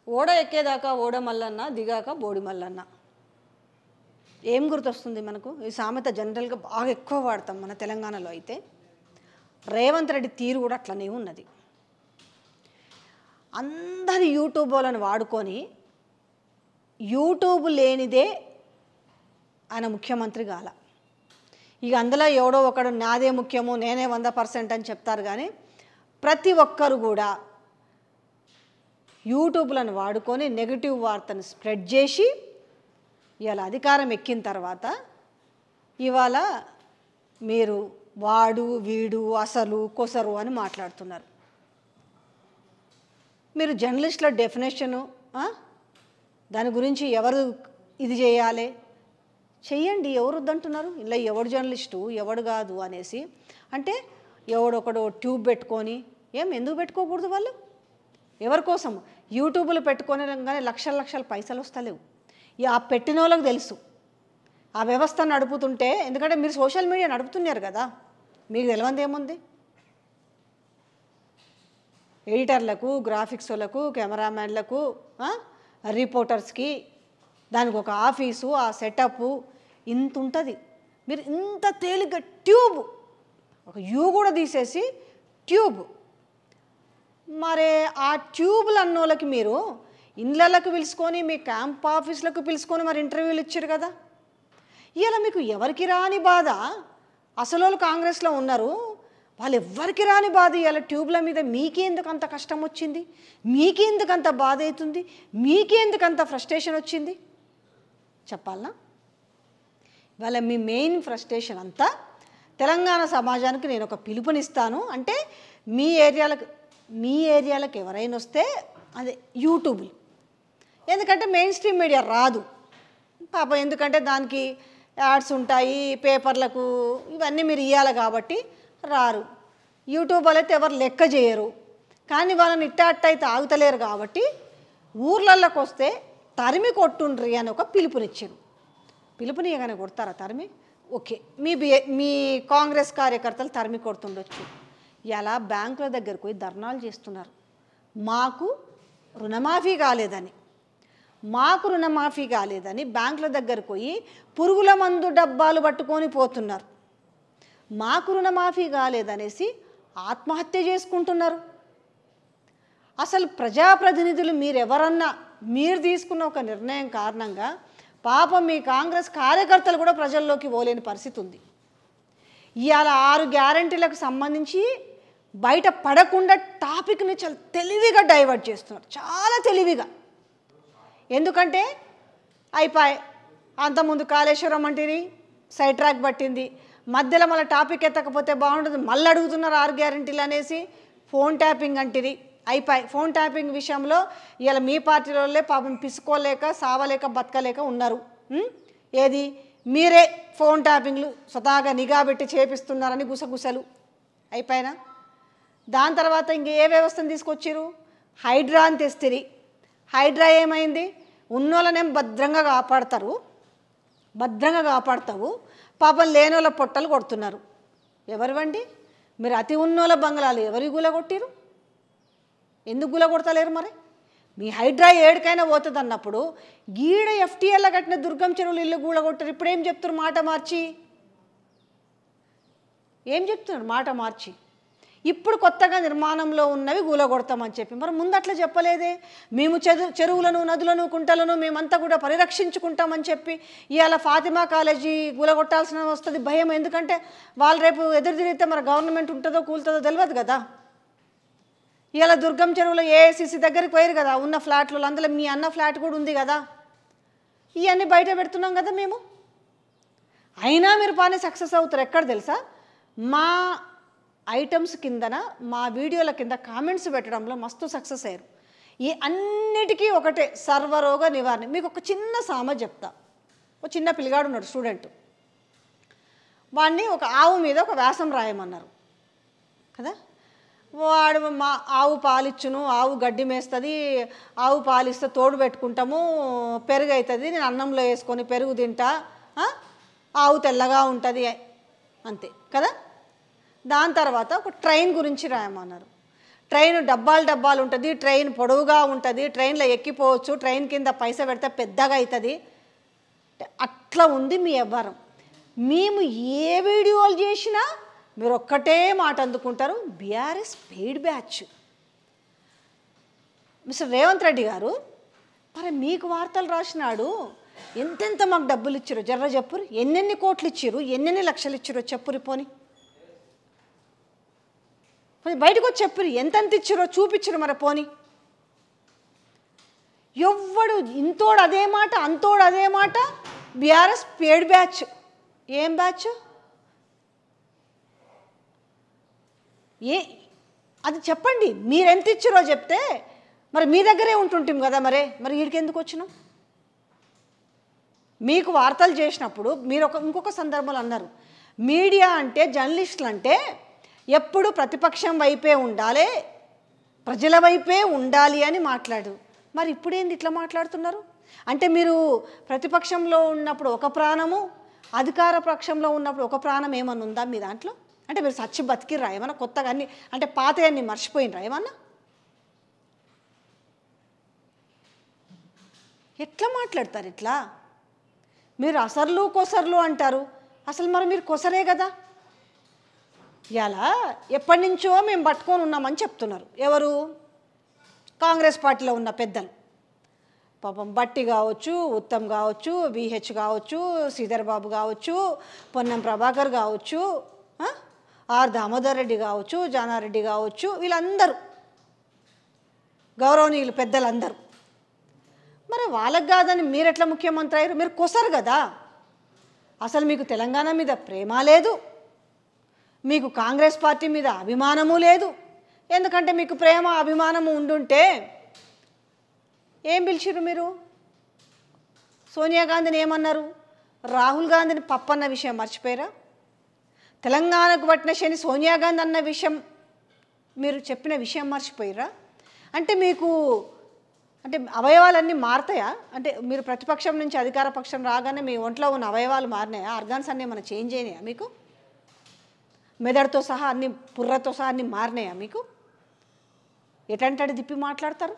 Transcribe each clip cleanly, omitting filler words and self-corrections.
ఓడ ఎక్కేదాకా ఓడ మల్లన్న, దిగాక బోడి మల్లన్న. ఏం గుర్తొస్తుంది మనకు? ఈ సామెత జనరల్గా బాగా ఎక్కువ వాడతాం మన తెలంగాణలో. అయితే రేవంత్ రెడ్డి తీరు కూడా అట్లనే ఉన్నది. అందరి యూట్యూబ్ వాళ్ళని వాడుకొని యూట్యూబ్ లేనిదే ఆయన ముఖ్యమంత్రి కాల. ఇక అందులో ఎవడో ఒకడు నాదే ముఖ్యము, నేనే 100% అని చెప్తారు. కానీ ప్రతి ఒక్కరు కూడా యూట్యూబ్లను వాడుకొని నెగిటివ్ వార్తను స్ప్రెడ్ చేసి ఇవాళ అధికారం ఎక్కిన తర్వాత ఇవాళ మీరు వాడు వీడు అసలు కొసరు అని మాట్లాడుతున్నారు. మీరు జర్నలిస్టుల డెఫినేషను దాని గురించి ఎవరు ఇది చేయాలి చెయ్యండి, ఎవరు వద్దంటున్నారు? ఇలా ఎవడు జర్నలిస్టు ఎవడు కాదు అనేసి అంటే ఎవడొకడు ట్యూబ్ పెట్టుకొని ఎందుకు పెట్టుకోకూడదు? వాళ్ళు ఎవరి కోసం యూట్యూబ్లో పెట్టుకొని కానీ లక్షల లక్షల పైసలు వస్తలేవు. ఆ పెట్టిన వాళ్ళకి తెలుసు ఆ వ్యవస్థ నడుపుతుంటే. ఎందుకంటే మీరు సోషల్ మీడియా నడుపుతున్నారు కదా, మీకు తెలియంది ఏముంది? ఎడిటర్లకు, గ్రాఫిక్స్ వాళ్ళకు, కెమెరామ్యాన్లకు, రిపోర్టర్స్కి దానికి ఒక ఆఫీసు, ఆ సెటప్ ఇంత ఉంటుంది. మీరు ఇంత తేలిగ్గా ట్యూబ్, ఒక యూ కూడా తీసేసి ట్యూబ్, మరి ఆ ట్యూబ్లు అన్నోళ్ళకి మీరు ఇండ్లలకు పిలుచుకొని మీ క్యాంప్ ఆఫీసులకు పిలుచుకొని మరి ఇంటర్వ్యూలు ఇచ్చారు కదా. ఇలా మీకు ఎవరికి రాని బాధ, అసలు వాళ్ళు కాంగ్రెస్లో ఉన్నారు, వాళ్ళు ఎవ్వరికి రాని బాధ ఇలా ట్యూబ్ల మీద మీకెందుకు అంత కష్టం వచ్చింది? మీకెందుకు అంత బాధ అవుతుంది? మీకెందుకు అంత ఫ్రస్ట్రేషన్ వచ్చింది చెప్పాలనా? ఇవాళ మీ మెయిన్ ఫ్రస్ట్రేషన్ అంతా తెలంగాణ సమాజానికి నేను ఒక పిలుపునిస్తాను. అంటే మీ ఏరియాలకు ఎవరైనా వస్తే అదే యూట్యూబ్లు, ఎందుకంటే మెయిన్ స్ట్రీమ్ మీడియా రాదు పాపం. ఎందుకంటే దానికి యాడ్స్ ఉంటాయి, పేపర్లకు ఇవన్నీ మీరు ఇవ్వాలి కాబట్టి రారు. యూట్యూబ్ అయితే ఎవరు లెక్క చేయరు. కానీ వాళ్ళని ఇట్ట ఆగుతలేరు కాబట్టి ఊర్లలోకి వస్తే తరిమి కొట్టుండ్రి అని ఒక పిలుపునిచ్చారు. పిలుపునియగానే కొడతారా తరిమి? ఓకే, మీ కాంగ్రెస్ కార్యకర్తలు తరిమి కొడుతుండొచ్చు. ఇలా బ్యాంకుల దగ్గరకు పోయి ధర్నాలు చేస్తున్నారు. మాకు రుణమాఫీ కాలేదని బ్యాంకుల దగ్గరకు పోయి పురుగుల మందు డబ్బాలు పట్టుకొని పోతున్నారు. మాకు రుణమాఫీ కాలేదనేసి ఆత్మహత్య చేసుకుంటున్నారు. అసలు ప్రజాప్రతినిధులు మీరు తీసుకున్న ఒక నిర్ణయం కారణంగా పాపం మీ కాంగ్రెస్ కార్యకర్తలు కూడా ప్రజల్లోకి పోలేని పరిస్థితి ఉంది. ఇవాళ 6 గ్యారంటీలకు సంబంధించి బయట పడకుండా టాపిక్ని చాలా తెలివిగా డైవర్ట్ చేస్తున్నారు, చాలా తెలివిగా. ఎందుకంటే అయిపోయి అంతకుముందు కాళేశ్వరం అంటేని సైడ్ ట్రాక్ పట్టింది, మధ్యలో మళ్ళీ టాపిక్ ఎత్తకపోతే బాగుంటుంది, మళ్ళీ అడుగుతున్నారు 6 గ్యారంటీలు అనేసి. ఫోన్ ట్యాపింగ్ అంటేది అయిపోయి. ఫోన్ ట్యాపింగ్ విషయంలో ఇలా మీ పార్టీలోనే పాపం పిసుకోలేక సావలేక బతకలేక ఉన్నారు. ఏది మీరే ఫోన్ ట్యాపింగ్లు స్వతహాగా నిఘా పెట్టి చేపిస్తున్నారని గుసగుసలు అయిపోయినా. దాని తర్వాత ఇంక ఏ వ్యవస్థను తీసుకొచ్చారు? హైడ్రా అని తెస్తిరి. హైడ్రా ఏమైంది? ఉన్నోళ్ళనేం భద్రంగా కాపాడతావు, పాపం లేనోళ్ళ పొట్టలు కొడుతున్నారు. ఎవరివండి మీరు? అతి ఉన్నోళ్ళ బంగ్లాలు ఎవరి గులగొట్టిరు? ఎందుకు గులగొడతలేరు? మరి మీ హైడ్రా ఏడికైనా పోతుంది అన్నప్పుడు గీడ ఎఫ్టీఎల్లో కట్టిన దుర్గం చెరువులు ఇల్లు గులగొట్టారు. ఇప్పుడు ఏం చెప్తున్నారు? మాట మార్చి ఇప్పుడు కొత్తగా నిర్మాణంలో ఉన్నవి కూలగొడతామని చెప్పి. మరి ముందు అట్లా చెప్పలేదే? మేము చెరువులను, నదులను, కుంటలను మేమంతా కూడా పరిరక్షించుకుంటామని చెప్పి ఇవాళ ఫాతిమా కాలేజీ కూలగొట్టాల్సిన వస్తుంది భయం. ఎందుకంటే వాళ్ళు రేపు ఎదురు తిరిగితే మరి గవర్నమెంట్ ఉంటుందో కూలుతుందో తెలియదు కదా. ఇవాళ దుర్గం చెరువులో ఏఐసిసి దగ్గరికి పోయారు కదా, ఉన్న ఫ్లాట్లు, అందులో మీ అన్న ఫ్లాట్ కూడా ఉంది కదా. ఇవన్నీ బయట పెడుతున్నాం కదా మేము. అయినా మీరు బాగానే సక్సెస్ అవుతారు. ఎక్కడ తెలుసా? మా ఐటమ్స్ కిందన, మా వీడియోల కింద కామెంట్స్ పెట్టడంలో మస్తు సక్సెస్ అయ్యారు. ఈ అన్నిటికీ ఒకటే సర్వరోగ నివారణ. మీకు ఒక చిన్న సామెత చెప్తా. ఒక చిన్న పిల్లగాడు ఉన్నాడు, స్టూడెంట్. వాడిని ఒక ఆవు మీద ఒక వ్యాసం రాయమన్నారు కదా. వాడు మా ఆవు పాలిచ్చును, ఆవు గడ్డి మేస్తుంది, ఆవు పాలిస్తే తోడు పెట్టుకుంటాము, పెరుగు అవుతుంది, నేను అన్నంలో వేసుకొని పెరుగు తింటా, ఆవు తెల్లగా ఉంటుంది అంతే కదా. దాని తర్వాత ఒక ట్రైన్ గురించి రాయమన్నారు. ట్రైన్ డబ్బాలు డబ్బాలు ఉంటుంది, ట్రైన్ పొడవుగా ఉంటుంది, ట్రైన్లో ఎక్కిపోవచ్చు, ట్రైన్ కింద పైస పెడితే పెద్దగా అవుతుంది. అట్లా ఉంది మీ వ్యవహారం. మేము ఏ వీడియోలు చేసినా మీరు ఒక్కటే మాట అందుకుంటారు, BRS paid batch. Mister Revanth Reddy గారు, మరి మీకు వార్తలు రాసినాడు ఎంతెంత మాకు డబ్బులు ఇచ్చారో జర్ర చెప్పురు, ఎన్నెన్ని కోట్లు ఇచ్చారు, ఎన్నెన్ని లక్షలు ఇచ్చారో చెప్పురు. పోని బయటకు వచ్చి చెప్పురు, ఎంతెంత ఇచ్చారో చూపించరు. మరి పోని ఎవ్వడు ఇంతోడు అదే మాట, అంతోడు అదే మాట, బీఆర్ఎస్ పెయిడ్ బ్యాచ్. ఏం బ్యాచ్ అది చెప్పండి. మీరు ఎంత ఇచ్చారో చెప్తే మరి మీ దగ్గరే ఉంటుంటాం కదా. మరి వీడికి ఎందుకు వచ్చినాం? మీకు వార్తలు చేసినప్పుడు మీరు ఇంకొక సందర్భంలో అన్నారు, మీడియా అంటే జర్నలిస్టులు అంటే ఎప్పుడు ప్రతిపక్షం వైపే ఉండాలి, ప్రజల వైపే ఉండాలి అని మాట్లాడు. మరి ఇప్పుడేంది ఇట్లా మాట్లాడుతున్నారు? అంటే మీరు ప్రతిపక్షంలో ఉన్నప్పుడు ఒక ప్రాణము, అధికార పక్షంలో ఉన్నప్పుడు ఒక ప్రాణం ఏమన్నా ఉందా మీ దాంట్లో? అంటే మీరు సచ్చి బతికిర్రా ఏమన్నా? కొత్తగా అన్ని అంటే పాత అన్ని మర్చిపోయినరా ఏమన్నా? ఎట్లా మాట్లాడతారు ఇట్లా? మీరు అసర్లు కొసర్లు అంటారు, అసలు మరి మీరు కొసరే కదా. ఇలా ఎప్పటి నుంచో మేము పట్టుకొని ఉన్నామని చెప్తున్నారు ఎవరు? కాంగ్రెస్ పార్టీలో ఉన్న పెద్దలు. పాపం బట్టి కావచ్చు, ఉత్తమ్ కావచ్చు, విహెచ్ కావచ్చు, శ్రీధర్ బాబు కావచ్చు, పొన్నం ప్రభాకర్ కావచ్చు, ఆర్ దామోదర్ రెడ్డి కావచ్చు, జానారెడ్డి కావచ్చు, వీళ్ళందరూ గౌరవనీయులు పెద్దలందరూ. మరి వాళ్ళకి కాదని మీరు ఎట్లా ముఖ్యమంత్రి అయ్యారు? మీరు కొసరు కదా. అసలు మీకు తెలంగాణ మీద ప్రేమ లేదు, మీకు కాంగ్రెస్ పార్టీ మీద అభిమానము లేదు. ఎందుకంటే మీకు ప్రేమ అభిమానము ఉండుంటే ఏం పిలిచిరు మీరు? సోనియా గాంధీని ఏమన్నారు? రాహుల్ గాంధీని పప్పన్న విషయం మర్చిపోయారా? తెలంగాణకు పట్టిన శని సోనియా గాంధీ అన్న విషయం మీరు చెప్పిన విషయం మర్చిపోయారా? అంటే మీకు అంటే అవయవాలన్నీ మారుతాయా? అంటే మీరు ప్రతిపక్షం నుంచి అధికార పక్షం రాగానే మీ ఒంట్లో ఉన్న అవయవాలు మారినాయా? ఆర్గాన్స్ అన్నీ ఏమైనా చేంజ్ అయినాయా మీకు? మెదడుతో సహా అన్ని, పుర్రతో సహా అన్నీ మారినాయా మీకు? ఎటంటే దిప్పి మాట్లాడతారు.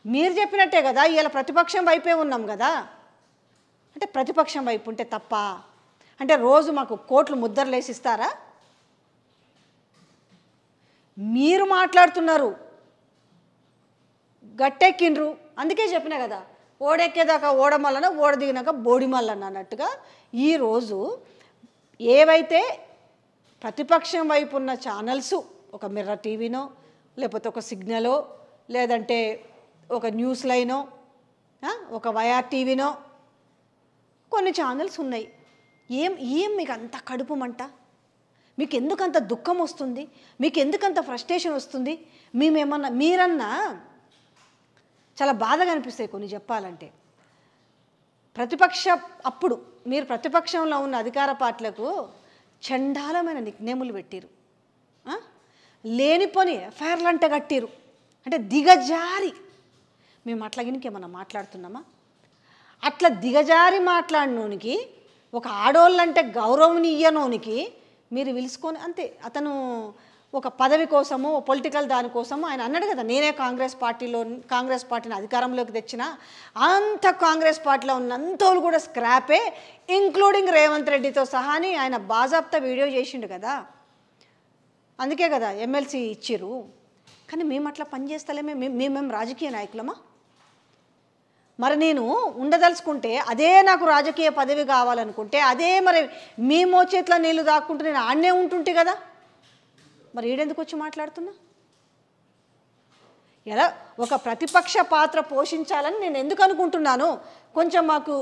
మీరు చెప్పినట్టే కదా ఇవాళ ప్రతిపక్షం వైపే ఉన్నాం కదా. అంటే ప్రతిపక్షం వైపు ఉంటే తప్ప? అంటే రోజు మాకు కోట్లు ముద్దర్లు వేసిస్తారా? మీరు మాట్లాడుతున్నారు, గట్టెక్కిండ్రు. అందుకే చెప్పినా కదా, ఓడెక్కేదాకా ఓడమల్లన, ఓడ దిగినాక బోడిమల్లన అన్నట్టుగా ఈరోజు ఏవైతే ప్రతిపక్షం వైపు ఉన్న ఛానల్స్, ఒక మిర్రర్ టీవీనో, లేకపోతే ఒక సిగ్నలో, లేదంటే ఒక న్యూస్ లైనో, ఒక వైఆర్ టీవీనో, కొన్ని ఛానల్స్ ఉన్నాయి. ఏం మీకు అంత కడుపు మంట? మీకు ఎందుకంత దుఃఖం వస్తుంది? మీకు ఎందుకంత ఫ్రస్ట్రేషన్ వస్తుంది? మీరన్నా చాలా బాధగా అనిపిస్తాయి కొన్ని చెప్పాలంటే. అప్పుడు మీరు ప్రతిపక్షంలో ఉన్న అధికార పార్టీలకు చండాలమైన నిక్నేములు పెట్టిరు, లేనిపోని ఎఫ్ఐఆర్లు అంటే కట్టిరు. అంటే దిగజారి మేము అట్లాగే ఇంకేమన్నా మాట్లాడుతున్నామా? అట్లా దిగజారి మాట్లాడినోనికి, ఒక ఆడోళ్ళంటే గౌరవనీయనోనికి మీరు పిలుచుకొని అంతే. అతను ఒక పదవి కోసము, పొలిటికల్ దానికోసము ఆయన అన్నాడు కదా, నేనే కాంగ్రెస్ పార్టీని అధికారంలోకి తెచ్చిన, అంత కాంగ్రెస్ పార్టీలో ఉన్నంతోళ్ళు కూడా స్క్రాపే, ఇంక్లూడింగ్ రేవంత్ రెడ్డితో సహా అని ఆయన బాజాప్తా వీడియో చేసిండు కదా. అందుకే కదా ఎమ్మెల్సీ ఇచ్చిర్రు. కానీ మేము అట్లా పనిచేస్తలేమే. మేము రాజకీయ నాయకులమా? మరి నేను ఉండదలుచుకుంటే, అదే నాకు రాజకీయ పదవి కావాలనుకుంటే, అదే మరి మీ మోచేతిలో నీళ్ళు దాక్కుంటూ నేను ఆడనే ఉంటుంటే కదా. మరి ఈడెందుకు వచ్చి మాట్లాడుతున్నా? ఎలా ఒక ప్రతిపక్ష పాత్ర పోషించాలని నేను ఎందుకు అనుకుంటున్నాను? కొంచెం మాకు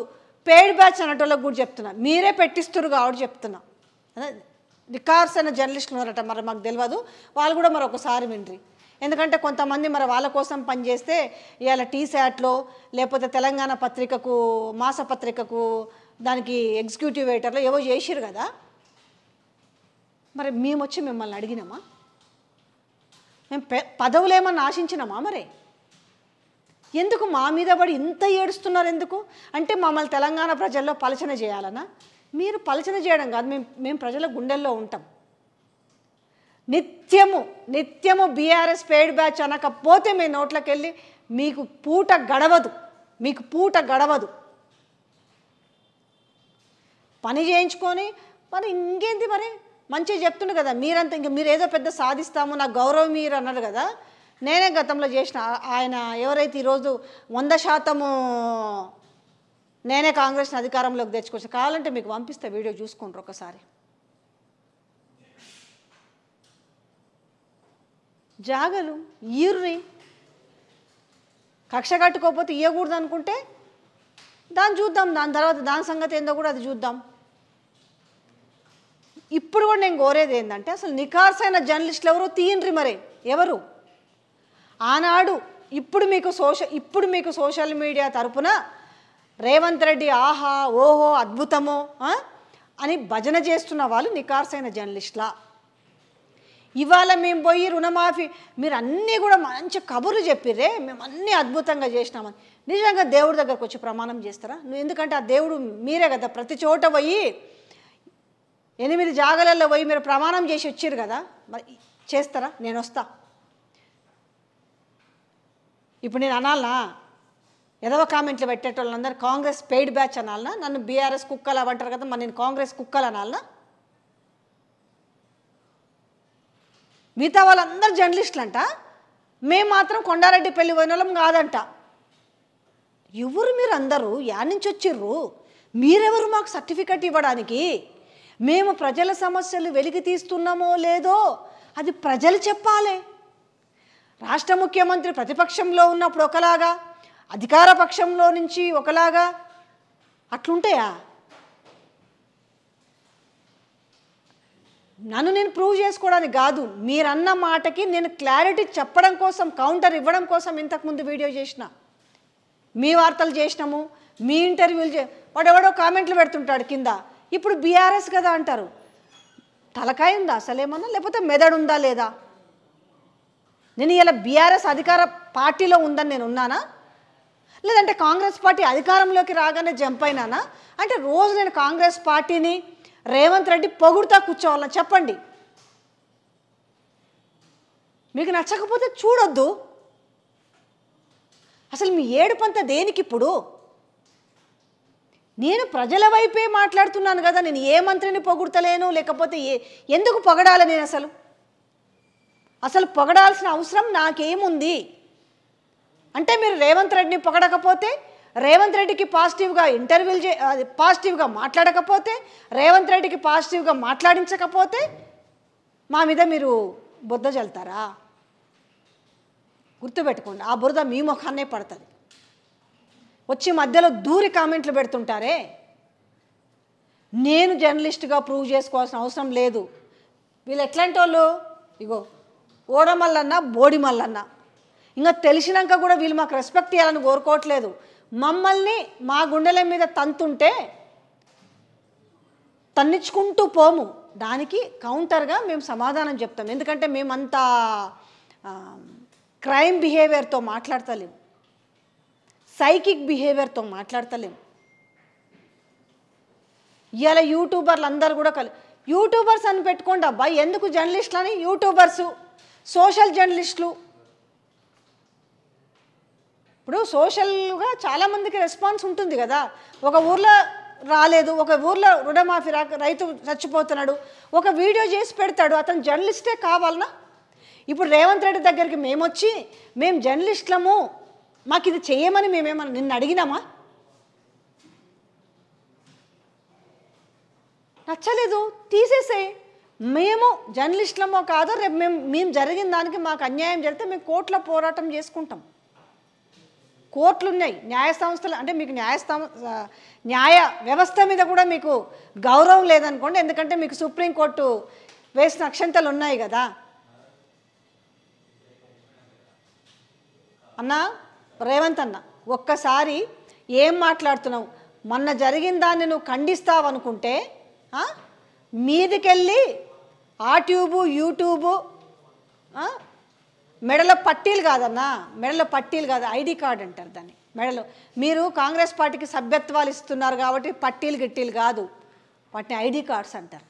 పెయిడ్ బ్యాచ్ అన్నటోళ్ళకి కూడా చెప్తున్నా, మీరే పెట్టిస్తురు కాబట్టి చెప్తున్నా. అదే రికార్డ్స్ అయిన జర్నలిస్టులు ఉన్నారట, మరి మాకు తెలియదు, వాళ్ళు కూడా మరి ఒకసారి వినరి. ఎందుకంటే కొంతమంది మరి వాళ్ళ కోసం పనిచేస్తే ఇవాళ టీశాట్లో, లేకపోతే తెలంగాణ పత్రికకు, మాసపత్రికకు, దానికి ఎగ్జిక్యూటివ్ ఎడిటర్లో ఏవో చేసిరు కదా. మరి మేము వచ్చి మిమ్మల్ని అడిగినామా? మేము పదవులు ఏమన్నా ఆశించినామా? మరి ఎందుకు మా మీద పడి ఇంత ఏడుస్తున్నారు? ఎందుకు అంటే మమ్మల్ని తెలంగాణ ప్రజల్లో పలచన చేయాలనా? మీరు పలచన చేయడం కాదు, మేము ప్రజల గుండెల్లో ఉంటాం. నిత్యము నిత్యము బీఆర్ఎస్ పెయిడ్ బ్యాచ్ అనకపోతే మీ నోట్లోకి వెళ్ళి మీకు పూట గడవదు, మీకు పూట గడవదు. పని చేయించుకొని మరి ఇంకేంటి, మరి మంచిగా చెప్తుండు కదా మీరంతా. ఇంక మీరు ఏదో పెద్ద సాధిస్తాము, నాకు గౌరవం మీరు అన్నారు కదా. నేనే గతంలో చేసిన, ఆయన ఎవరైతే ఈరోజు 100% నేనే కాంగ్రెస్ని అధికారంలోకి తెచ్చుకోవచ్చు, కావాలంటే మీకు పంపిస్తే వీడియో చూసుకుంటారు ఒకసారి. జాగలు ఈర్రి కక్ష కట్టుకోకపోతే ఇవ్వకూడదు అనుకుంటే దాన్ని చూద్దాం, దాని తర్వాత దాని సంగతి ఏందో కూడా అది చూద్దాం. ఇప్పుడు కూడా నేను కోరేది ఏంటంటే అసలు నిఖార్సైన జర్నలిస్టులు ఎవరో తీయండ్రి. మరి ఎవరు ఆనాడు ఇప్పుడు మీకు సోషల్ మీడియా తరపున రేవంత్ రెడ్డి ఆహా ఓహో అద్భుతమో అని భజన చేస్తున్న వాళ్ళు నిఖార్సైన జర్నలిస్టులా? ఇవాళ మేము పోయి రుణమాఫీ మీరు అన్నీ కూడా మంచి కబుర్లు చెప్పిర్రే, మేము అన్నీ అద్భుతంగా చేసినామని నిజంగా దేవుడి దగ్గరకు వచ్చి ప్రమాణం చేస్తారా? ఎందుకంటే ఆ దేవుడు మీరే కదా, ప్రతి చోట పోయి 8 జాగాలలో పోయి మీరు ప్రమాణం చేసి వచ్చారు కదా, మరి చేస్తారా? నేను వస్తా. ఇప్పుడు నేను అనాలనా? ఏదో కామెంట్లు పెట్టేటోళ్ళందరూ కాంగ్రెస్ పెయిడ్ బ్యాచ్ అనాలనా? నన్ను బీఆర్ఎస్ కుక్కలు అవంటారు కదా, మరి నేను కాంగ్రెస్ కుక్కలు అనాలనా? మిగతా వాళ్ళందరూ జర్నలిస్టులు అంట, మేము మాత్రం కొండారెడ్డి పెళ్లి పోయిన వాళ్ళం కాదంట. ఎవరు మీరు అందరూ? యాడ్ నుంచి వచ్చిర్రు? మీరెవరు మాకు సర్టిఫికెట్ ఇవ్వడానికి? మేము ప్రజల సమస్యలు వెలికి తీస్తున్నామో లేదో అది ప్రజలు చెప్పాలి. రాష్ట్ర ముఖ్యమంత్రి ప్రతిపక్షంలో ఉన్నప్పుడు ఒకలాగా, అధికార పక్షంలో నుంచి ఒకలాగా అట్లుంటాయా? నన్ను నేను ప్రూవ్ చేసుకోవడానికి కాదు, మీరన్న మాటకి నేను క్లారిటీ చెప్పడం కోసం, కౌంటర్ ఇవ్వడం కోసం ఇంతకుముందు వీడియో చేసిన. మీ వార్తలు చేసినాము, మీ ఇంటర్వ్యూలు వాడెవడో కామెంట్లు పెడుతుంటాడు కింద, ఇప్పుడు బీఆర్ఎస్ కదా అంటారు. తలకాయ ఉందా అసలేమన్నా, లేకపోతే మెదడు ఉందా లేదా? నేను ఇలా బీఆర్ఎస్ అధికార పార్టీలో ఉందని నేను ఉన్నానా, లేదంటే కాంగ్రెస్ పార్టీ అధికారంలోకి రాగానే జంప్ అయినానా? అంటే రోజు నేను కాంగ్రెస్ పార్టీని రేవంత్ రెడ్డి పొగుడుతా కూర్చోవాలని చెప్పండి. మీకు నచ్చకపోతే చూడొద్దు. అసలు మీ ఏడుపంతా దేనికి ఇప్పుడు? నేను ప్రజల వైపే మాట్లాడుతున్నాను కదా, నేను ఏ మంత్రిని పొగుడతలేను, లేకపోతే ఎందుకు పొగడాలి నేను? అసలు పొగడాల్సిన అవసరం నాకేముంది? అంటే మీరు రేవంత్ రెడ్డిని పొగడకపోతే, రేవంత్ రెడ్డికి పాజిటివ్గా ఇంటర్వ్యూలు పాజిటివ్గా మాట్లాడకపోతే, రేవంత్ రెడ్డికి పాజిటివ్గా మాట్లాడించకపోతే మా మీద మీరు బురద జల్లుతారా? గుర్తుపెట్టుకోండి, ఆ బురద మీ ముఖాన్నే పడుతుంది. వచ్చి మధ్యలో దూరి కామెంట్లు పెడుతుంటారే. నేను జర్నలిస్ట్గా ప్రూవ్ చేసుకోవాల్సిన అవసరం లేదు. వీళ్ళు ఎట్లాంటి వాళ్ళు? ఇగో ఓడమల్లన్న బోడిమల్లన్న, ఇంకా తెలిసినాక కూడా వీళ్ళు మాకు రెస్పెక్ట్ ఇవ్వాలని కోరుకోవట్లేదు. మమ్మల్ని మా గుండెల మీద తంతుంటే తన్నించుకుంటూ పోము, దానికి కౌంటర్గా మేము సమాధానం చెప్తాం. ఎందుకంటే మేమంతా క్రైమ్ బిహేవియర్తో మాట్లాడతలేము, సైకిక్ బిహేవియర్తో మాట్లాడతలేము. ఇవాళ యూట్యూబర్లు అందరూ కూడా యూట్యూబర్స్ అని పెట్టుకోండి అబ్బా, ఎందుకు జర్నలిస్టులు అని? యూట్యూబర్సు, సోషల్ జర్నలిస్టులు. ఇప్పుడు సోషల్గా చాలామందికి రెస్పాన్స్ ఉంటుంది కదా. ఒక ఊర్లో రాలేదు, ఒక ఊర్లో రుణమాఫీ రాక రైతు చచ్చిపోతున్నాడు, ఒక వీడియో చేసి పెడతాడు, అతను జర్నలిస్టే కావాలనా? ఇప్పుడు రేవంత్ రెడ్డి దగ్గరికి మేము జర్నలిస్టులము, మాకు ఇది చేయమని మేమేమన్నా నిన్ను అడిగినామా? నచ్చలేదు తీసేసే. మేము జర్నలిస్టులమో కాదో రేపు మేము జరిగిన దానికి మాకు అన్యాయం జరిగితే మేము కోర్టులో పోరాటం చేసుకుంటాం. కోర్టులు ఉన్నాయి, న్యాయ సంస్థలు, అంటే మీకు న్యాయ వ్యవస్థ మీద కూడా మీకు గౌరవం లేదనుకోండి, ఎందుకంటే మీకు సుప్రీంకోర్టు వేసిన అక్షంతలు ఉన్నాయి కదా. అన్నా రేవంత్ అన్న, ఒక్కసారి ఏం మాట్లాడుతున్నావు? మొన్న జరిగిన దాన్ని నువ్వు ఖండిస్తావు అనుకుంటే మీదికెళ్ళి ఆ ట్యూబు యూట్యూబు మెడలో పట్టీలు కాదన్నా, మెడలో పట్టీలు కాదు, ఐడి కార్డు అంటారు దాన్ని. మెడలో మీరు కాంగ్రెస్ పార్టీకి సభ్యత్వాలు ఇస్తున్నారు కాబట్టి పట్టీలు గిట్టీలు కాదు, వాటిని ఐడి కార్డ్స్ అంటారు.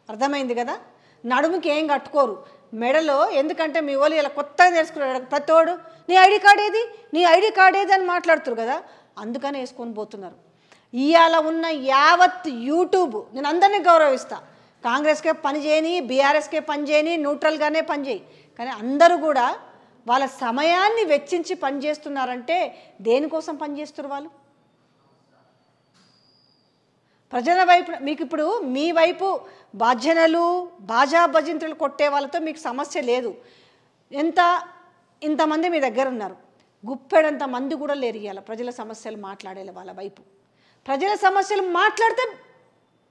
అర్థమైంది కదా? నడుముకి ఏం కట్టుకోరు, మెడలో. ఎందుకంటే మీ వాళ్ళు ఇలా కొత్తగా నేర్చుకున్నాడు ప్రతోడు, నీ ఐడి కార్డ్ ఏది, నీ ఐడి కార్డ్ ఏది అని మాట్లాడుతున్నారు కదా, అందుకని వేసుకొని పోతున్నారు. ఇవాళ ఉన్న యావత్ యూట్యూబ్, నేను అందరినీ గౌరవిస్తా, కాంగ్రెస్కే పని చేయని, బీఆర్ఎస్కే పని చేయని, న్యూట్రల్గానే పని చేయి, కానీ అందరూ కూడా వాళ్ళ సమయాన్ని వెచ్చించి పనిచేస్తున్నారంటే దేనికోసం పనిచేస్తున్నారు వాళ్ళు? ప్రజల వైపు. మీకు ఇప్పుడు మీ వైపు భజనలు బాజా భజంత్రులు కొట్టే వాళ్ళతో మీకు సమస్య లేదు. ఇంతమంది మీ దగ్గర ఉన్నారు, గుప్పెడంత మంది కూడా లేరు ఇవాళ ప్రజల సమస్యలు మాట్లాడే వాళ్ళ వైపు. ప్రజల సమస్యలు మాట్లాడితే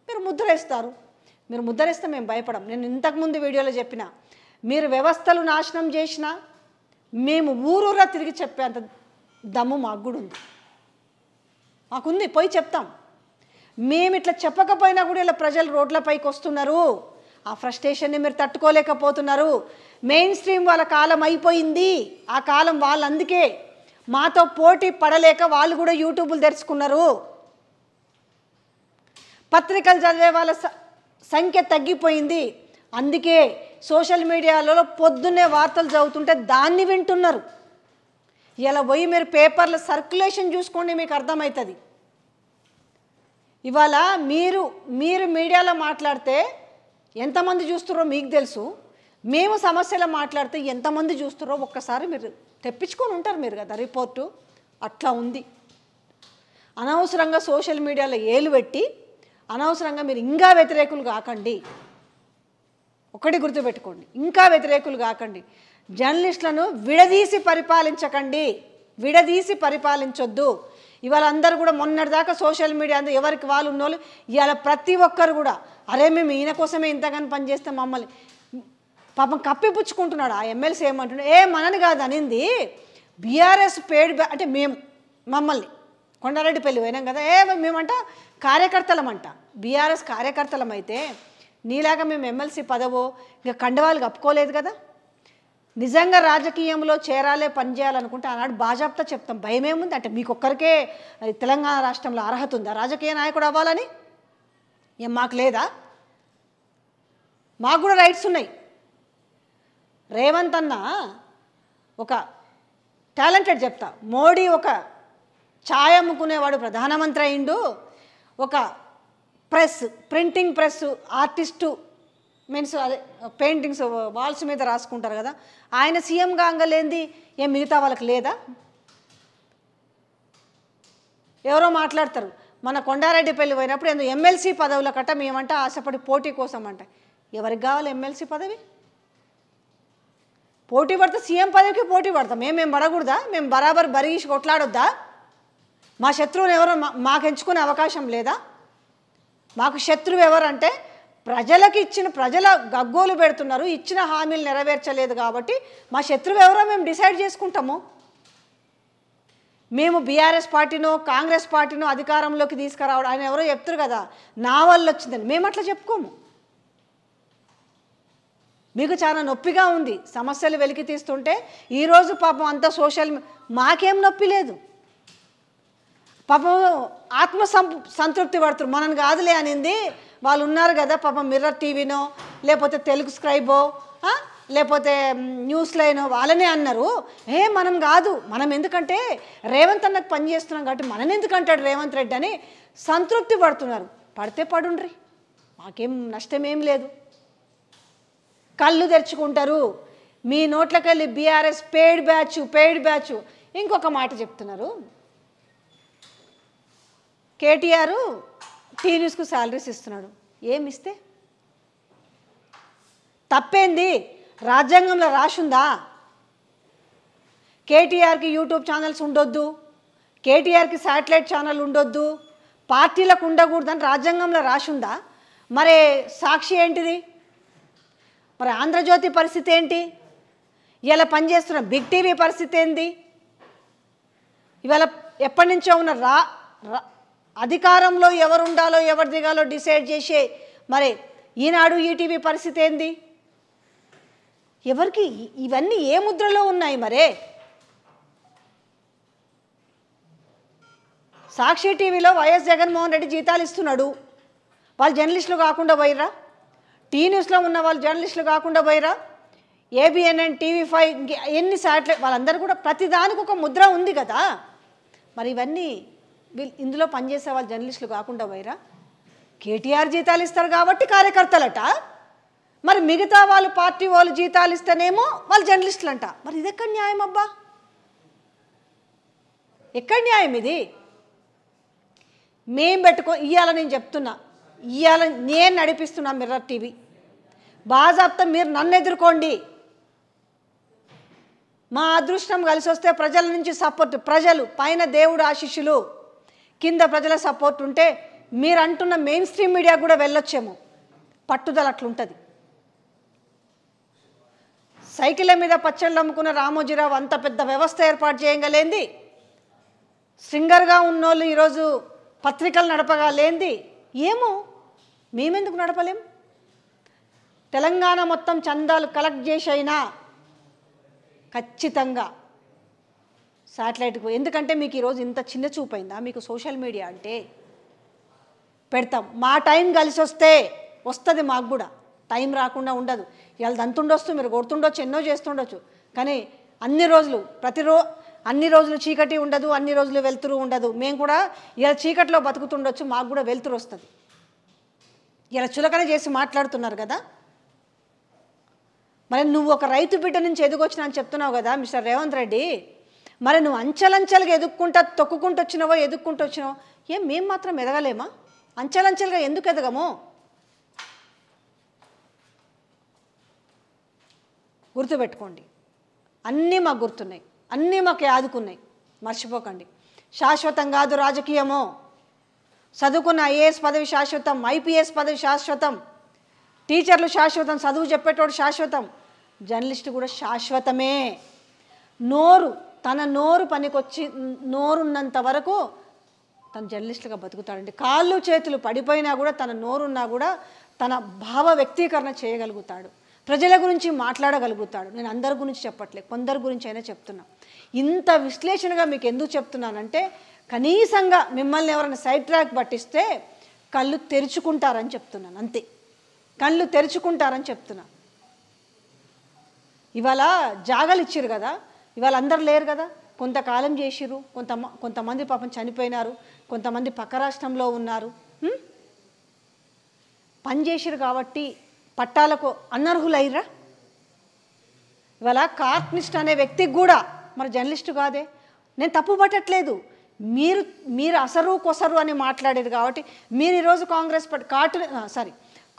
మీరు ముద్రేస్తారు. మీరు ముద్రేస్తే మేము భయపడం. నేను ఇంతకుముందు వీడియోలో చెప్పిన, మీరు వ్యవస్థలు నాశనం చేసినా మేము ఊరూరా తిరిగి చెప్పేంత దమ్ము మాకు కూడా ఉంది, మాకుంది, పోయి చెప్తాం. మేము ఇట్లా చెప్పకపోయినా కూడా ఇలా ప్రజలు రోడ్లపైకి వస్తున్నారు. ఆ ఫ్రస్ట్రేషన్ని మీరు తట్టుకోలేకపోతున్నారు. మెయిన్ స్ట్రీమ్ వాళ్ళ కాలం అయిపోయింది. ఆ కాలం వాళ్ళు అందుకే మాతో పోటీ పడలేక వాళ్ళు కూడా యూట్యూబ్లు తెరుచుకున్నారు. పత్రికలు చదివే వాళ్ళ సంఖ్య తగ్గిపోయింది. అందుకే సోషల్ మీడియాలో పొద్దున్నే వార్తలు చదువుతుంటే దాన్ని వింటున్నారు. ఇలా పోయి మీరు పేపర్ల సర్క్యులేషన్ చూసుకోండి, మీకు అర్థమవుతుంది. ఇవాళ మీరు మీడియాలో మాట్లాడితే ఎంతమంది చూస్తారో మీకు తెలుసు. మేము సమస్యలు మాట్లాడితే ఎంతమంది చూస్తారో ఒక్కసారి మీరు తెప్పించుకొని ఉంటారు మీరు కదా రిపోర్టు. అట్లా ఉంది. అనవసరంగా సోషల్ మీడియాలో ఏలు పెట్టి అనవసరంగా మీరు ఇంకా వ్యతిరేకులు కాకండి. ఒకటి గుర్తుపెట్టుకోండి, ఇంకా వ్యతిరేకులు కాకండి. జర్నలిస్టులను విడదీసి పరిపాలించకండి, విడదీసి పరిపాలించొద్దు. ఇవాళ అందరూ కూడా మొన్నటిదాకా సోషల్ మీడియా అందరూ ఎవరికి వాళ్ళు ఉన్నోళ్ళు ఇవాళ ప్రతి ఒక్కరు కూడా అరే మేము ఈయన కోసమే ఇంతగానో పనిచేస్తే మమ్మల్ని పాపం కప్పిపుచ్చుకుంటున్నాడు. ఆ ఎమ్మెల్సీ ఏమంటున్నాడు, మనని కాదు అనింది, బీఆర్ఎస్ పేడ్ అంటే మేము మమ్మల్ని కొండారెడ్డి పెళ్ళి పోయినాం కదా, మేమంట కార్యకర్తలమంట, బీఆర్ఎస్ కార్యకర్తలమైతే నీలాగా మేము ఎమ్మెల్సీ పదవో ఇంకా కండవాళ్ళు కప్పుకోలేదు కదా. నిజంగా రాజకీయంలో చేరాలే పనిచేయాలనుకుంటే ఆనాడు బాజాప్తా చెప్తాం. భయం ఏముంది అంటే మీకు ఒక్కరికే తెలంగాణ రాష్ట్రంలో అర్హత ఉందా రాజకీయ నాయకుడు అవ్వాలని? ఏం మాకు లేదా? మాకు కూడా రైట్స్ ఉన్నాయి. రేవంత్ అన్న ఒక టాలెంటెడ్ చెప్తా, మోడీ ఒక ఛాయ్ అమ్ముకునేవాడు ప్రధానమంత్రి అయిండు, ఒక ప్రింటింగ్ ప్రెస్ ఆర్టిస్టు మీన్స్ అదే పెయింటింగ్స్ వాల్స్ మీద రాసుకుంటారు కదా, ఆయన సీఎం కాంగలేంది ఏం మిగతా వాళ్ళకి లేదా? ఎవరో మాట్లాడతారు మన కొండారెడ్డి పెళ్ళి పోయినప్పుడు ఎందుకు ఎమ్మెల్సీ పదవుల కట్ట మేమంట ఆశపడి పోటీ కోసం అంట. ఎవరికి కావాలి ఎమ్మెల్సీ పదవి? పోటీ పడితే సీఎం పదవికి పోటీ పడతాం. మేము పడకూడదా? మేము బరాబర్ బరిగీసి కొట్లాడొద్దా? మా శత్రువుని ఎవరో మాకు ఎంచుకునే అవకాశం లేదా? మాకు శత్రువు ఎవరంటే ప్రజలకు ప్రజల గగ్గోలు పెడుతున్నారు, ఇచ్చిన హామీలు నెరవేర్చలేదు కాబట్టి మా శత్రువు ఎవరో మేము డిసైడ్ చేసుకుంటాము. మేము బీఆర్ఎస్ పార్టీనో కాంగ్రెస్ పార్టీనో అధికారంలోకి తీసుకురావడం ఆయన ఎవరో చెప్తారు కదా నా వల్ల వచ్చిందని, మేము అట్లా చెప్పుకోము. మీకు చాలా నొప్పిగా ఉంది సమస్యలు వెలికి తీస్తుంటే. ఈరోజు పాపం అంతా మాకేం నొప్పి లేదు, పాపం ఆత్మ సంతృప్తి పడుతున్నారు. మనని కాదులే అనింది వాళ్ళు ఉన్నారు కదా పాపం, మిర్రర్ టీవీనో లేకపోతే తెలుగు స్క్రైబో లేకపోతే న్యూస్ లైనో వాళ్ళనే అన్నారు. మనం కాదు, మనం ఎందుకంటే రేవంత్ అన్నకు పని చేస్తున్నాం కాబట్టి మనం ఎందుకంటాడు రేవంత్ రెడ్డి అని సంతృప్తి పడుతున్నారు. పడితే పడుండ్రి, మాకేం నష్టమేం లేదు. కళ్ళు తెరుచుకుంటారు. మీ నోట్లకెళ్ళి బీఆర్ఎస్ పెయిడ్ బ్యాచ్. ఇంకొక మాట చెప్తున్నారు, కేటీఆర్ టీ న్యూస్కు శాలరీస్ ఇస్తున్నాడు. ఏమిస్తే తప్పేంది? రాజ్యాంగంలో రాసుందా కేటీఆర్కి యూట్యూబ్ ఛానల్స్ ఉండొద్దు, కేటీఆర్కి శాటిలైట్ ఛానల్ ఉండొద్దు, పార్టీలకు ఉండకూడదని రాజ్యాంగంలో రాసుందా? మరి సాక్షి ఏంటిది? మరి ఆంధ్రజ్యోతి పరిస్థితి ఏంటి? ఇలా పనిచేస్తున్న బిగ్ టీవీ పరిస్థితి ఏంది? ఇవాళ ఎప్పటి నుంచో ఉన్న అధికారంలో ఎవరు ఉండాలో ఎవరు దిగాలో డిసైడ్ చేసే మరి ఈనాడు ఈటీవీ పరిస్థితి ఏంది? ఎవరికి ఇవన్నీ ఏ ముద్రలో ఉన్నాయి? మరే సాక్షి టీవీలో వైఎస్ జగన్మోహన్ రెడ్డి జీతాలు ఇస్తున్నాడు, వాళ్ళు జర్నలిస్టులు కాకుండా పోయిరా. టీ న్యూస్లో ఉన్న వాళ్ళు జర్నలిస్టులు కాకుండా పోయిరా? ఏబిఎన్ఎన్, టీవీ5, ఎన్ని శాటిలైట్ వాళ్ళందరూ కూడా ప్రతిదానికి ఒక ముద్ర ఉంది కదా. మరి ఇవన్నీ ఇందులో పనిచేసే వాళ్ళు జర్నలిస్టులు కాకుండా పోయిరా? కేటీఆర్ జీతాలు ఇస్తారు కాబట్టి కార్యకర్తలట, మరి మిగతా వాళ్ళు పార్టీ వాళ్ళు జీతాలు ఇస్తేనేమో వాళ్ళు జర్నలిస్టులు అంట. మరి ఇది ఎక్కడ న్యాయం అబ్బా? ఎక్కడ న్యాయం ఇది? మేం ఇవాళ నేను చెప్తున్నా, ఇవాళ నేను నడిపిస్తున్నా మిర్రర్ టీవీ. బాజాబ్తా మీరు నన్ను ఎదుర్కోండి. మా అదృష్టం కలిసి వస్తే ప్రజల నుంచి సపోర్ట్, ప్రజలు పైన దేవుడు ఆశీస్సులు, కింద ప్రజల సపోర్ట్ ఉంటే మీరు అంటున్న మెయిన్ స్ట్రీమ్ మీడియా కూడా వెళ్ళొచ్చేమో. పట్టుదల అట్లుంటుంది. సైకిళ్ళ మీద పచ్చళ్ళు అమ్ముకున్న రామోజీరావు అంత పెద్ద వ్యవస్థ ఏర్పాటు చేయగలేంది, సింగర్గా ఉన్నోళ్ళు ఈరోజు పత్రికలు నడపగలేంది. ఏమో మేమెందుకు నడపలేం? తెలంగాణ మొత్తం చందాలు కలెక్ట్ చేసి అయినా ఖచ్చితంగా శాటిలైట్కు, ఎందుకంటే మీకు ఈరోజు ఇంత చిన్న చూపైందా మీకు సోషల్ మీడియా అంటే? పెడతాం. మా టైం కలిసి వస్తే వస్తుంది, మాకు కూడా టైం రాకుండా ఉండదు. ఇవాళ దంతుండొచ్చు, మీరు కొడుతుండొచ్చు, ఎన్నో చేస్తుండొచ్చు, కానీ అన్ని రోజులు అన్ని రోజులు చీకటి ఉండదు, అన్ని రోజులు వెలుతురు ఉండదు. మేము కూడా ఇలా చీకట్లో బతుకుతుండొచ్చు, మాకు కూడా వెలుతురు వస్తుంది. ఇలా చులకన చేసి మాట్లాడుతున్నారు కదా. మరి నువ్వు ఒక రైతు బిడ్డ నుంచి ఎదుగొచ్చినా అని చెప్తున్నావు కదా మిస్టర్ రేవంత్ రెడ్డి. మరి నువ్వు అంచెలంచెలుగా తొక్కుకుంటూ వచ్చినావో ఎదుక్కుంటూ వచ్చినావో. మేము మాత్రం ఎదగలేమా? అంచెలంచెలుగా ఎందుకు ఎదగము? గుర్తుపెట్టుకోండి, అన్నీ మాకు గుర్తున్నాయి, అన్నీ మాకు ఆదుకున్నాయి, మర్చిపోకండి. శాశ్వతం కాదు రాజకీయము. చదువుకున్న ఐఏఎస్ పదవి శాశ్వతం, ఐపీఎస్ పదవి శాశ్వతం, టీచర్లు శాశ్వతం, చదువు చెప్పేటోడు శాశ్వతం, జర్నలిస్టు కూడా శాశ్వతమే. తన నోరు పనికొచ్చి నోరున్నంత వరకు తను జర్నలిస్టుగా బతుకుతాడండి. కాళ్ళు చేతులు పడిపోయినా కూడా తన నోరున్నా కూడా తన భావ వ్యక్తీకరణ చేయగలుగుతాడు, ప్రజల గురించి మాట్లాడగలుగుతాడు. నేను అందరి గురించి చెప్పట్లే, కొందరి గురించి అయినా చెప్తున్నా. ఇంత విశ్లేషణగా మీకు ఎందుకు చెప్తున్నానంటే, కనీసంగా మిమ్మల్ని ఎవరైనా సైడ్ ట్రాక్ పట్టిస్తే కళ్ళు తెరుచుకుంటారని చెప్తున్నాను, అంతే. కళ్ళు తెరుచుకుంటారని చెప్తున్నా. ఇవాళ జాగాలు ఇచ్చిరు కదా, ఇవాళ అందరు లేరు కదా. కొంతకాలం చేసిరు, కొంతమంది పాపం చనిపోయినారు, కొంతమంది పక్క రాష్ట్రంలో ఉన్నారు. పని చేసిరు కాబట్టి పట్టాలకు అనర్హులైరా. ఇవాళ కార్టూనిస్ట్ అనే వ్యక్తికి కూడా మరి జర్నలిస్టు కాదే. నేను తప్పు పట్టట్లేదు, మీరు అసరు కొసరు అని మాట్లాడేది కాబట్టి మీరు ఈరోజు కాంగ్రెస్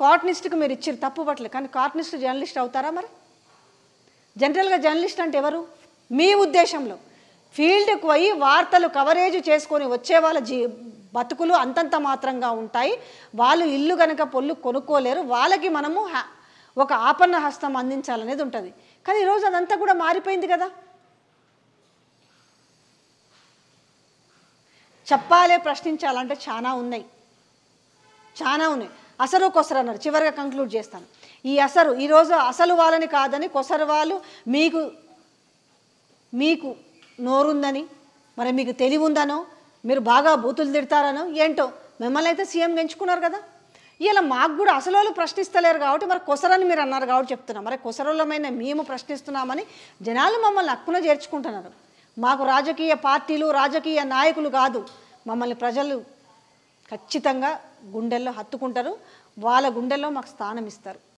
కార్టూనిస్ట్కి మీరు ఇచ్చారు, తప్పు పట్టలేదు. కానీ కార్టూనిస్ట్ జర్నలిస్ట్ అవుతారా? మరి జనరల్గా జర్నలిస్ట్ అంటే ఎవరు మీ ఉద్దేశంలో? ఫీల్డ్కి పోయి వార్తలు కవరేజ్ చేసుకొని వచ్చే వాళ్ళ బతుకులు అంతంత మాత్రంగా ఉంటాయి. వాళ్ళు ఇల్లు కనుక పొల్లు కొనుక్కోలేరు, వాళ్ళకి మనము ఒక ఆపన్న హస్తం అందించాలనేది ఉంటుంది. కానీ ఈరోజు అదంతా కూడా మారిపోయింది కదా. చెప్పాలే, ప్రశ్నించాలంటే చాలా ఉన్నాయి. అసలు కొసరు అన్నారు, చివరిగా కంక్లూడ్ చేస్తాను. ఈ ఈరోజు అసలు వాళ్ళని కాదని కొసరు వాళ్ళు మీకు నోరుందని, మరి మీకు తెలివి ఉందనో, మీరు బాగా బూతులు తిడతారనో ఏంటో మిమ్మల్ని అయితే సీఎంగా ఎంచుకున్నారు కదా. ఇలా మాకు కూడా అసలు వాళ్ళు ప్రశ్నిస్తలేరు కాబట్టి మరి కొసరని మీరు అన్నారు కాబట్టి చెప్తున్నా. మరి కొసరులమైన మేము ప్రశ్నిస్తున్నామని జనాలు మమ్మల్ని హక్కున చేర్చుకుంటున్నారు. మాకు రాజకీయ పార్టీలు, రాజకీయ నాయకులు కాదు, మమ్మల్ని ప్రజలు ఖచ్చితంగా గుండెల్లో హత్తుకుంటారు, వాళ్ళ గుండెల్లో మాకు స్థానం ఇస్తారు.